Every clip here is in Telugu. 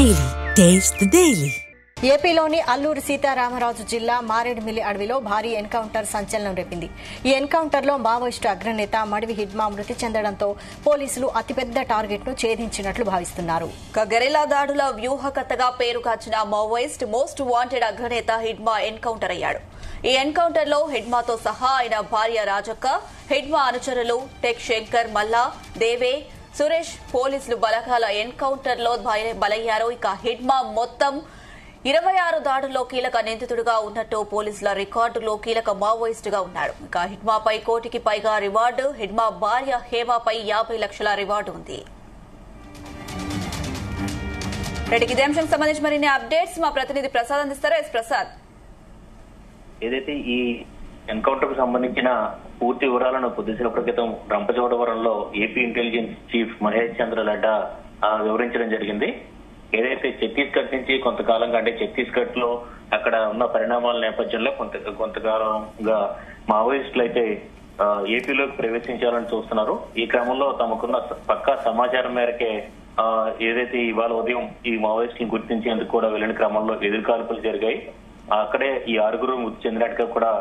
Daily. Taste the Daily. ఏపీలోని అల్లూరి సీతారామరాజు జిల్లా మారేడుమిల్లి అడవిలో భారీ ఎన్కౌంటర్ సంచలనం రేపింది. ఈ ఎన్కౌంటర్లో మావోయిస్టు అగ్రనేత మడివి హిడ్మా మృతి చెందడంతో పోలీసులు అతిపెద్ద టార్గెట్ ను ఛేదించినట్లు భావిస్తున్నారు. గెరిల్లా దాడుల వ్యూహకర్తగా పేరుగాంచిన మావోయిస్ట్ మోస్ట్ వాంటెడ్ అగ్రనేత హిడ్మా ఎన్కౌంటర్ అయ్యాడు. ఈ ఎన్కౌంటర్ లో హిడ్మాతో సహా ఆయన భార్య రాజక్క, హిడ్మా అనుచరులు టెక్ శంకర్, మల్లా, దేవే, సురేష్ పోలీసులు బలగాల ఎన్కౌంటర్ లో బలయ్యారు. ఇక హిడ్మా మొత్తం 26 దాడుల్లో కీలక నిందితుడిగా ఉన్నట్టు పోలీసుల రికార్డులో కీలక మావోయిస్టుగా ఉన్నాడు. ఇక హిడ్మాపై కోటికి పైగా రివార్డు, హిడ్మా భార్య హేమాపై 50 లక్షల రివార్డు ఉంది. ఇదే అంశానికి సంబంధించి మరిన్ని అప్డేట్స్ మా ప్రతినిధి ప్రసాద్ అందిస్తారు. ప్రసాద్, ఏదైతే ఈ ఎన్కౌంటర్ కు సంబంధించిన పూర్తి వివరాలను కొద్దిసేపటి క్రితం రంపచోడవరంలో ఏపీ ఇంటెలిజెన్స్ చీఫ్ మహేష్ చంద్ర లడ్డా వివరించడం జరిగింది. ఏదైతే ఛత్తీస్గఢ్ నుంచి కొంతకాలంగా అంటే ఛత్తీస్గఢ్ లో అక్కడ ఉన్న పరిణామాల నేపథ్యంలో కొంతకాలంగా మావోయిస్టులు అయితే ఏపీలోకి ప్రవేశించాలని చూస్తున్నారు. ఈ క్రమంలో తమకున్న పక్కా సమాచారం మేరకే ఏదైతే ఇవాళ ఉదయం ఈ మావోయిస్టులను గుర్తించేందుకు కూడా వెళ్లిన క్రమంలో ఎదురుకాల్పులు జరిగాయి. అక్కడే ఈ 6 మృతి చెందినట్టుగా కూడా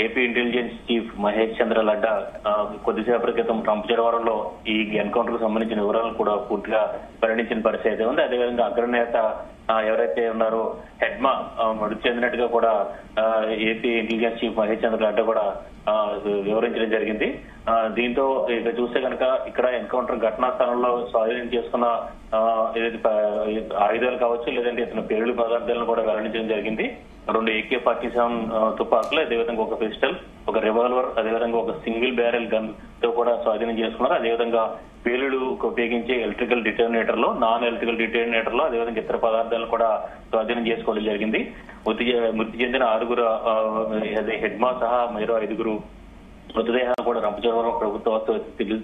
ఏపీ ఇంటెలిజెన్స్ చీఫ్ మహేష్ చంద్ర లడ్డా కొద్దిసేపటి క్రితం రంపచోడవరంలో ఈ ఎన్కౌంటర్ కు సంబంధించిన వివరాలను కూడా పూర్తిగా వెల్లడించిన పరిస్థితి ఉంది. అదేవిధంగా అగ్రనేత ఎవరైతే ఉన్నారో హెడ్మా మృతి చెందినట్టుగా కూడా ఏపీ ఇంటెలిజెన్స్ చీఫ్ మహేష్ చంద్ర లడ్డా కూడా వివరించడం జరిగింది. దీంతో ఇక చూస్తే కనుక ఇక్కడ ఎన్కౌంటర్ ఘటనా స్థలంలో స్వాధీనం చేసుకున్న ఏదైతే ఆయుధాలు కావచ్చు, లేదంటే ఇతను పేలుడు పదార్థాలను కూడా వెల్లడించడం జరిగింది. 2 AK-47 తుపాకులు, అదేవిధంగా ఒక పిస్టల్, ఒక రివాల్వర్, అదేవిధంగా ఒక సింగిల్ బ్యారెల్ గన్ తో కూడా స్వాధీనం చేసుకున్నారు. అదేవిధంగా పేలుడు ఉపయోగించే ఎలక్ట్రికల్ డిటర్మినేటర్ లో, నాన్ ఎలక్ట్రికల్ డిటర్మినేటర్ లో, అదేవిధంగా ఇతర పదార్థాలను కూడా స్వాధీనం చేసుకోవడం జరిగింది. మృతి చెందిన 6 హెడ్మా సహా మరో 5 మృతదేహాలు కూడా రంపచోడవరం ప్రభుత్వ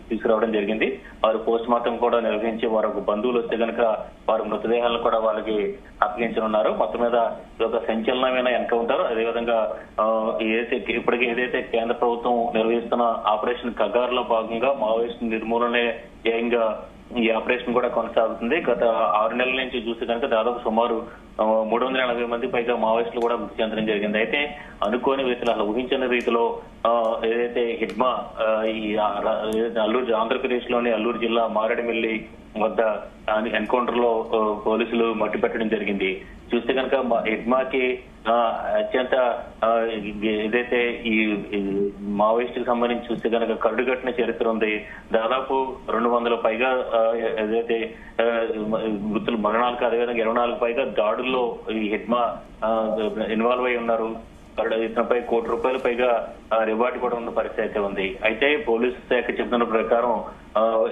తీసుకురావడం జరిగింది. వారు పోస్ట్ మార్టం కూడా నిర్వహించి వారు బంధువులు వస్తే కనుక వారు మృతదేహాలను కూడా వాళ్ళకి అప్పగించనున్నారు. మొత్తం మీద ఇది ఒక సంచలనమైన ఎన్కౌంటర్. అదేవిధంగా ఇప్పటికీ ఏదైతే కేంద్ర ప్రభుత్వం నిర్వహిస్తున్న ఆపరేషన్ కగార్ లో భాగంగా మావోయిస్టు నిర్మూలనే ధ్యేయంగా ఈ ఆపరేషన్ కూడా కొనసాగుతుంది. గత 6 నెలల నుంచి చూస్తే కనుక దాదాపు సుమారు 380 మంది పైగా మావోయిస్టులు కూడా మృతి చెందడం జరిగింది. అయితే అనుకోని రీతిలో అలా ఊహించిన రీతిలో ఏదైతే హిడ్మా ఈ ఆంధ్రప్రదేశ్ లోని అల్లూరు జిల్లా మారేడుమిల్లి వద్ద ఎన్కౌంటర్ లో పోలీసులు మట్టి పెట్టడం జరిగింది. చూస్తే కనుక హిడ్మాకి అత్యంత ఏదైతే ఈ మావోయిస్ట్ కి సంబంధించి చూస్తే కనుక కరుడుగట్టిన చరిత్ర ఉంది. దాదాపు 200 పైగా ఏదైతే మృతులు మరణాలకు, అదేవిధంగా 24 పైగా దాడుల్లో ఈ హిడ్మా ఇన్వాల్వ్ అయి ఉన్నారు. ఇతనిపై ₹1 కోటి పైగా రివార్డు కూడా ఉన్న పరిస్థితి అయితే ఉంది. అయితే పోలీసు శాఖ చెబుతున్న ప్రకారం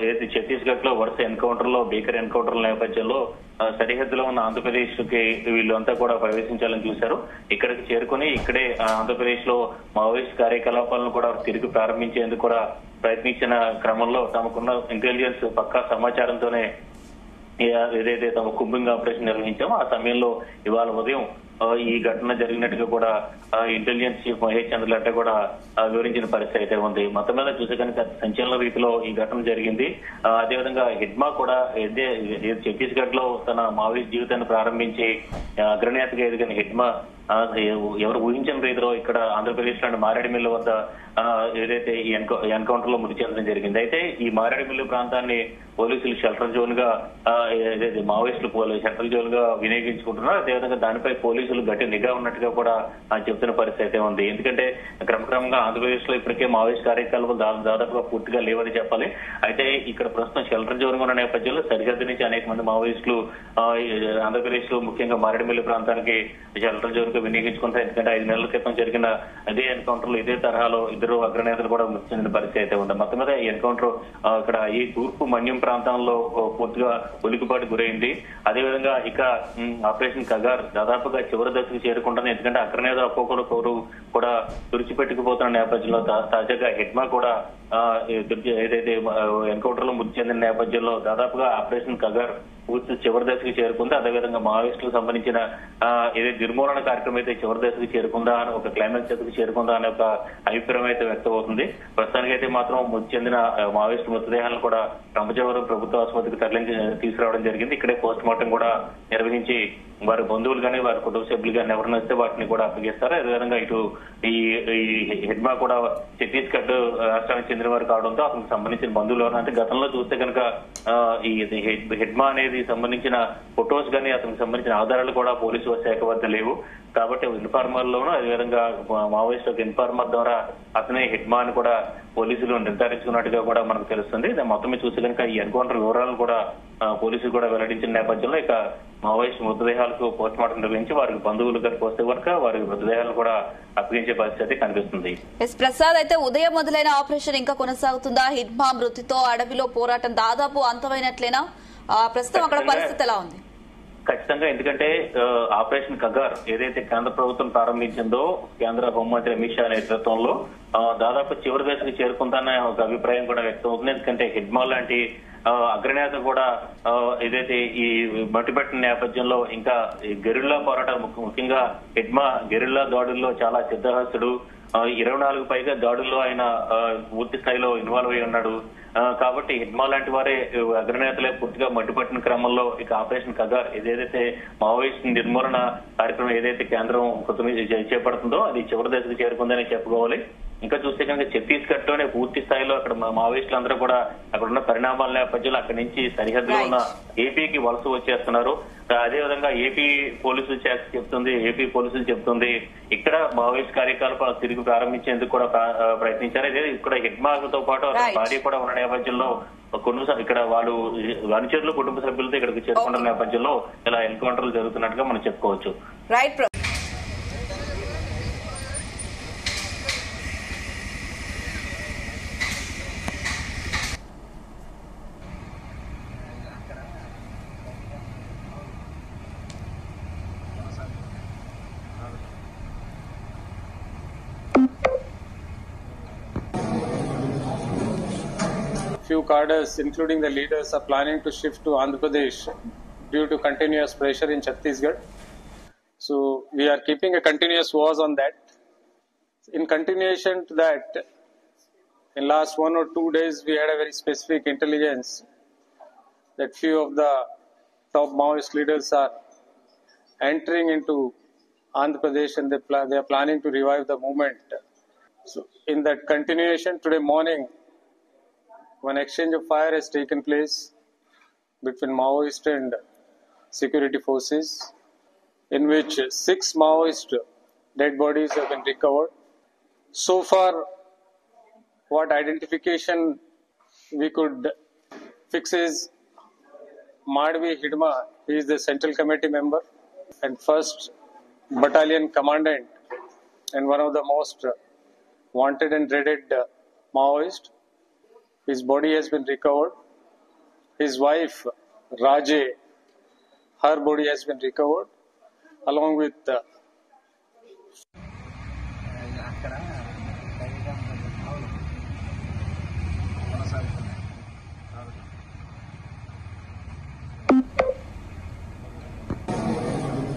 ఏదైతే ఛత్తీస్గఢ్ లో వరుస ఎన్కౌంటర్ లో భీకర ఎన్కౌంటర్ల నేపథ్యంలో సరిహద్దులో ఉన్న ఆంధ్రప్రదేశ్ కి వీళ్ళంతా కూడా ప్రవేశించాలని చూశారు. ఇక్కడికి చేరుకుని ఇక్కడే ఆంధ్రప్రదేశ్ లో మావోయిస్ట్ కార్యకలాపాలను కూడా తిరిగి ప్రారంభించేందుకు కూడా ప్రయత్నించిన క్రమంలో తమకున్న ఇంటెలిజెన్స్ పక్కా సమాచారంతోనే ఏదైతే తమ కుంబింగ్ ఆపరేషన్ నిర్వహించామో ఆ సమయంలో ఇవాళ ఉదయం ఈ ఘటన జరిగినట్టుగా కూడా ఇంటెలిజెన్స్ చీఫ్ మహేష్ చంద్ర లడ్డా కూడా వివరించిన పరిస్థితి అయితే ఉంది. మొత్తం మీద చూసే కనుక సంచలన రీతిలో ఈ ఘటన జరిగింది. అదేవిధంగా హిడ్మా కూడా ఛత్తీస్గఢ్ లో తన మావోయిస్ట్ జీవితాన్ని ప్రారంభించి అగ్రనేతగా ఎదిగిన హిడ్మా ఎవరు ఊహించిన రీతిలో ఇక్కడ ఆంధ్రప్రదేశ్ లోని మారేడుమిల్లి వద్ద ఏదైతే ఈ ఎన్కౌంటర్ లో మృతి చెందడం జరిగింది. అయితే ఈ మారేడుమిల్లి ప్రాంతాన్ని పోలీసులు షెల్టర్ జోన్ గా ఏదైతే మావోయిస్టులు షెల్టర్ జోన్ గా వినియోగించుకుంటున్నారు. అదేవిధంగా దానిపై పోలీసులు గట్టి నిఘా ఉన్నట్టుగా కూడా చెప్తున్న పరిస్థితి అయితే ఉంది. ఎందుకంటే క్రమక్రమంగా ఆంధ్రప్రదేశ్ లో ఇప్పటికే మావోయిస్ట్ కార్యకలాపాలు దాదాపుగా పూర్తిగా లేవని చెప్పాలి. అయితే ఇక్కడ ప్రస్తుతం షెల్టర్ జోన్ ఉన్న నేపథ్యంలో సరిహద్దు నుంచి అనేక మంది మావోయిస్టులు ఆంధ్రప్రదేశ్ లో ముఖ్యంగా మారేడుమిల్లి ప్రాంతానికి షెల్టర్ జోన్ గా వినియోగించుకుంటారు. ఎందుకంటే 5 నెలల క్రితం జరిగిన అదే ఎన్కౌంటర్ లో ఇదే తరహాలో 2 అగ్రనేతలు కూడా మృతి చెందిన పరిస్థితి అయితే ఉంది. మొత్తం మీద ఈ ఎన్కౌంటర్ ఇక్కడ ఈ తూర్పు మన్యం ప్రాంతంలో పూర్తిగా ఉలికిపాటు గురైంది. అదేవిధంగా ఇక ఆపరేషన్ కగార్ దాదాపుగా చివరి దశకు చేరుకుంటుంది. ఎందుకంటే అగ్రనేతలు ఒక్కొక్కరు కూడా తుడిచిపెట్టుకుపోతున్న నేపథ్యంలో తాజాగా హిడ్మా కూడా ఏదైతే ఎన్కౌంటర్ లో మృతి చెందిన నేపథ్యంలో దాదాపుగా ఆపరేషన్ కగర్ పూర్తి చివరి దశకు చేరుకుంది. అదేవిధంగా మావోయిస్టులకు సంబంధించిన ఏదైతే నిర్మూలన కార్యక్రమం అయితే చివరి దశకు చేరుకుందా అని ఒక క్లైమాక్స్ దశకు చేరుకుందా అనే ఒక అభిప్రాయం అయితే వ్యక్తం అవుతుంది. ప్రస్తుతానికైతే మాత్రం మృతి చెందిన మావోయిస్టు మృతదేహాలను కూడా రంపచోడవరం ప్రభుత్వ ఆసుపత్రికి తీసుకురావడం జరిగింది. ఇక్కడే పోస్ట్ మార్టం కూడా నిర్వహించి వారి బంధువులు కానీ వారి కుటుంబ సభ్యులు కానీ ఎవరైనా వస్తే వాటిని కూడా అప్పగిస్తారు. అదేవిధంగా ఇటు ఈ హిడ్మా కూడా ఛత్తీస్గఢ్ రాష్ట్రానికి చెందిన వారు కావడంతో అతనికి సంబంధించిన బంధువులు ఎవరైనా అంటే గతంలో చూస్తే కనుక ఈ హిడ్మా అనేది సంబంధించిన ఫొటోస్ కానీ అతనికి సంబంధించిన ఆధారాలు కూడా పోలీసు శాఖ వద్ద లేవు. కాబట్టి ఇన్ఫార్మర్ లోను అదేవిధంగా మావోయిస్ట్ ఇన్ఫార్మర్ ద్వారా అతనే హిడ్మా అని కూడా పోలీసులు నిర్ధారించుకున్నట్టుగా కూడా మనకు తెలుస్తుంది. మొత్తం మీద చూస్తే కనుక ఈ ఎన్కౌంటర్ వివరాలను కూడా పోలీసులు కూడా వెల్లడించిన నేపథ్యంలో ఇక మావోయిస్ట్ మృతదేహాలకు పోస్ట్ మార్టం నిర్వహించి వారికి బంధువులు గారికి వస్తే వరకు వారి మృతదేహాలను కూడా అప్పగించే పరిస్థితి కనిపిస్తుంది. ప్రసాద్, అయితే ఉదయం మొదలైన ఆపరేషన్ ఇంకా కొనసాగుతుందా? హిడ్మా మృతితో అడవిలో పోరాటం దాదాపు అంతమైనట్లేనా? ప్రస్తుతం అక్కడ పరిస్థితి ఎలా ఉంది? ఖచ్చితంగా, ఎందుకంటే ఆపరేషన్ కగార్ ఏదైతే కేంద్ర ప్రభుత్వం ప్రారంభించిందో కేంద్ర హోంమంత్రి అమిత్ షా నేతృత్వంలో దాదాపు చివరి దశకు చేరుకుందన్న ఒక అభిప్రాయం కూడా వ్యక్తం అవుతుంది. ఎందుకంటే హిడ్మా లాంటి అగ్రనేత కూడా ఏదైతే ఈ మట్టిపెట్టిన నేపథ్యంలో ఇంకా గెరిల్లా పోరాటం ముఖ్యంగా హిడ్మా గెరిల్లా దాడుల్లో చాలా సిద్ధహస్తుడు. 24 పైగా దాడుల్లో ఆయన పూర్తి స్థాయిలో ఇన్వాల్వ్ అయి ఉన్నాడు. కాబట్టి హిడ్మా లాంటి వారే అగ్రనేతలే పూర్తిగా మడ్డుపట్టిన క్రమంలో ఇక ఆపరేషన్ కగార్ ఏదైతే మావోయిస్ట్ నిర్మూలన కార్యక్రమం ఏదైతే కేంద్రం చేపడుతుందో అది చివరి దశకు చేరుకుందని చెప్పుకోవాలి. ఇంకా చూస్తే కనుక ఛత్తీస్గఢ్ లోనే పూర్తి స్థాయిలో అక్కడ మావోయిస్టులు అందరూ కూడా అక్కడ ఉన్న పరిణామాల నేపథ్యంలో అక్కడి నుంచి సరిహద్దులో ఉన్న ఏపీకి వలస వచ్చేస్తున్నారు. అదేవిధంగా ఏపీ పోలీసులు చెప్తుంది ఇక్కడ మావోయిస్ట్ కార్యకలాపాలు తిరిగి ప్రారంభించేందుకు కూడా ప్రయత్నించారు. అదే ఇక్కడ హిడ్మాతో పాటు భార్య కూడా ఉన్న నేపథ్యంలో ఇక్కడ వాళ్ళు అనుచరులు కుటుంబ సభ్యులతో ఇక్కడికి చేరుకున్న నేపథ్యంలో ఇలా ఎన్కౌంటర్లు జరుగుతున్నట్టుగా మనం చెప్పుకోవచ్చు. Few cadres, including the leaders, are planning to shift to Andhra Pradesh due to continuous pressure in Chhattisgarh. So we are keeping a continuous watch on that. In continuation to that, in last 1 or 2 days, we had a very specific intelligence that few of the top Maoist leaders are entering into Andhra Pradesh and they are planning to revive the movement. So in that continuation, today morning, one exchange of fire has taken place between Maoist and security forces, in which 6 Maoist dead bodies have been recovered. So far, what identification we could fix is Madhvi Hidma, he is the Central Committee member and 1st Battalion Commandant and one of the most wanted and dreaded Maoist. His body has been recovered. His wife, Raje, her body has been recovered, along with